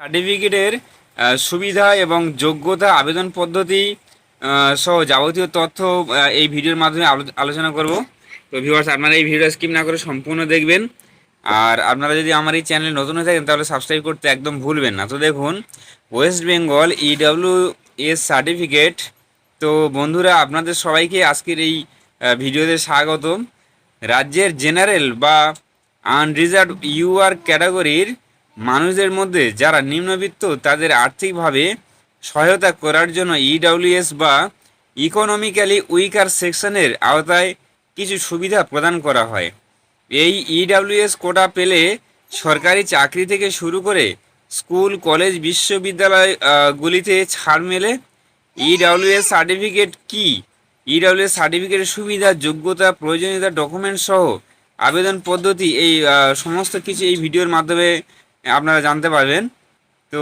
সার্টিফিকেটের সুবিধা এবং যোগ্যতা, আবেদন পদ্ধতি সহ যাবতীয় তথ্য এই ভিডিওর মাধ্যমে আলোচনা করব। তো ভিউয়ার্স, আপনারা এই ভিডিওটা স্কিপ না করে সম্পূর্ণ দেখবেন। আর আপনারা যদি আমার এই চ্যানেলে নতুন হয়ে থাকেন তাহলে সাবস্ক্রাইব করতে একদম ভুলবেন না। তো দেখুন, ওয়েস্ট বেঙ্গল EWS সার্টিফিকেট। তো বন্ধুরা, আপনাদের সবাইকে আজকের এই ভিডিওতে স্বাগতম। রাজ্যের জেনারেল বা আনরিজার্ভ ইউআর ক্যাটাগরির মানুষদের মধ্যে যারা নিম্নবিত্ত তাদের আর্থিকভাবে সহায়তা করার জন্য EWS বা ইকোনমিক্যালি উইকার সেকশনের আওতায় কিছু সুবিধা প্রদান করা হয়। এই EWS কোটা পেলে সরকারি চাকরি থেকে শুরু করে স্কুল, কলেজ, বিশ্ববিদ্যালয়গুলিতে ছাড় মেলে। EWS সার্টিফিকেট কি? EWS সার্টিফিকেটের সুবিধা, যোগ্যতা, প্রয়োজনীয়তা, ডকুমেন্ট সহ আবেদন পদ্ধতি, এই সমস্ত কিছু এই ভিডিওর মাধ্যমে আপনারা জানতে পারবেন। তো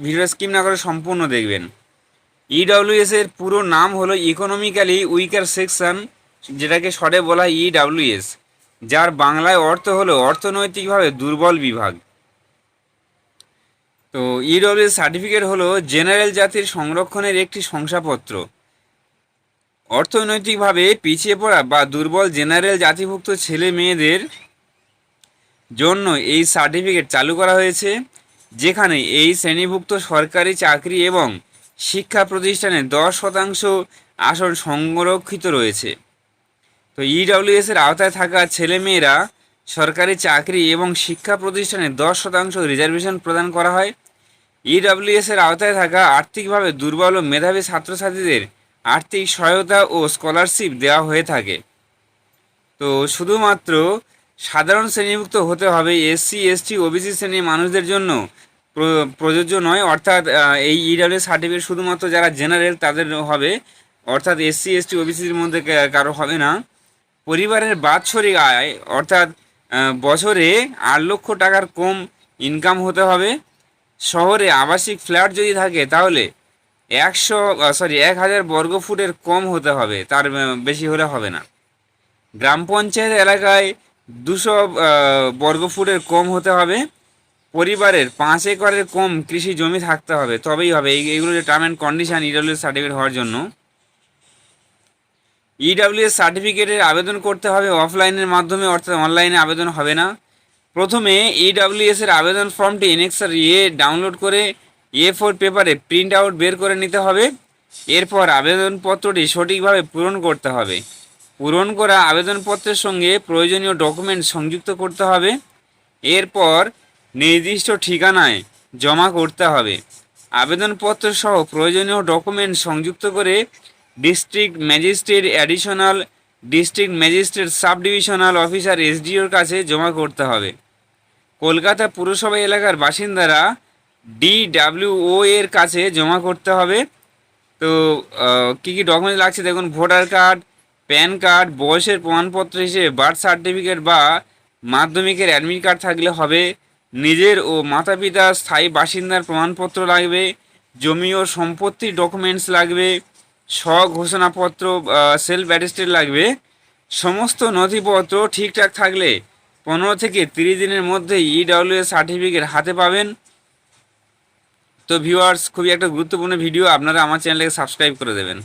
ভিডিওটা স্কিপ না করে সম্পূর্ণ দেখবেন। EWS এর পুরো নাম হলো ইকোনমিক্যালি উইকার সেকশন, যেটাকে শর্টে বলা হয় EWS, যার বাংলায় অর্থ হলো অর্থনৈতিকভাবে দুর্বল বিভাগ। তো EWS সার্টিফিকেট হলো জেনারেল জাতির সংরক্ষণের একটি শংসাপত্র। অর্থনৈতিকভাবে পিছিয়ে পড়া বা দুর্বল জেনারেল জাতিভুক্ত ছেলে মেয়েদের জন্য এই সার্টিফিকেট চালু করা হয়েছে, যেখানে এই শ্রেণীভুক্ত সরকারি চাকরি এবং শিক্ষা প্রতিষ্ঠানে 10% আসন সংরক্ষিত রয়েছে। তো EWS এর আওতায় থাকা ছেলেমেয়েরা সরকারি চাকরি এবং শিক্ষা প্রতিষ্ঠানে 10% রিজার্ভেশন প্রদান করা হয়। EWS এর আওতায় থাকা আর্থিকভাবে দুর্বল ও মেধাবী ছাত্রছাত্রীদের আর্থিক সহায়তা ও স্কলারশিপ দেওয়া হয়ে থাকে। তো শুধুমাত্র সাধারণ শ্রেণীভুক্ত হতে হবে, SC, ST, OBC শ্রেণীর মানুষদের জন্য প্রযোজ্য নয়। অর্থাৎ এই EWS সার্টিফিকেট শুধুমাত্র যারা জেনারেল তাদের হবে, অর্থাৎ SC, ST, OBCর মধ্যে কারো হবে না। পরিবারের বাৎসরিক আয় অর্থাৎ বছরে 8 লক্ষ টাকার কম ইনকাম হতে হবে। শহরে আবাসিক ফ্ল্যাট যদি থাকে তাহলে 1000 বর্গফুটের কম হতে হবে, তার বেশি হলে হবে না। গ্রাম পঞ্চায়েত এলাকায় 200 বর্গফুটের কম হতে হবে। পরিবারের 5 একরের কম কৃষি জমি থাকতে হবে, তবেই হবে। এইগুলো যে term and condition EWS certificate হওয়ার জন্য। EWS সার্টিফিকেটের আবেদন করতে হবে অফলাইনের মাধ্যমে, অর্থাৎ অনলাইনে আবেদন হবে না। প্রথমে EWS এর আবেদন ফর্মটি এনেক্সার ডাউনলোড করে A4 পেপারে প্রিন্ট আউট বের করে নিতে হবে। এরপর আবেদনপত্রটি সঠিকভাবে পূরণ করতে হবে। পূরণ করা আবেদনপত্রের সঙ্গে প্রয়োজনীয় ডকুমেন্ট সংযুক্ত করতে হবে। এরপর নির্দিষ্ট ঠিকানায় জমা করতে হবে। আবেদনপত্র সহ প্রয়োজনীয় ডকুমেন্ট সংযুক্ত করে district magistrate, additional district magistrate, sub divisional officer SDOর কাছে জমা করতে হবে। কলকাতা পুরসভা এলাকার বাসিন্দারা DWO এর কাছে জমা করতে হবে। তো কী কী ডকুমেন্ট লাগছে দেখুন, ভোটার কার্ড, প্যান কার্ড, বয়সের প্রমাণপত্র হিসেবে বার্থ সার্টিফিকেট বা মাধ্যমিকের অ্যাডমিট কার্ড থাকলে হবে। নিজের ও মাতা পিতার স্থায়ী বাসিন্দার প্রমাণপত্র লাগবে। জমি ও সম্পত্তির ডকুমেন্টস লাগবে। স্বঘোষণাপত্র, সেলফ অ্যাটেস্টেড লাগবে। সমস্ত নথিপত্র ঠিকঠাক থাকলে 15 থেকে 30 দিনের মধ্যে EWS সার্টিফিকেট হাতে পাবেন। তো ভিউয়ার্স, খুবই একটা গুরুত্বপূর্ণ ভিডিও, আপনারা আমার চ্যানেলকে সাবস্ক্রাইব করে দেবেন।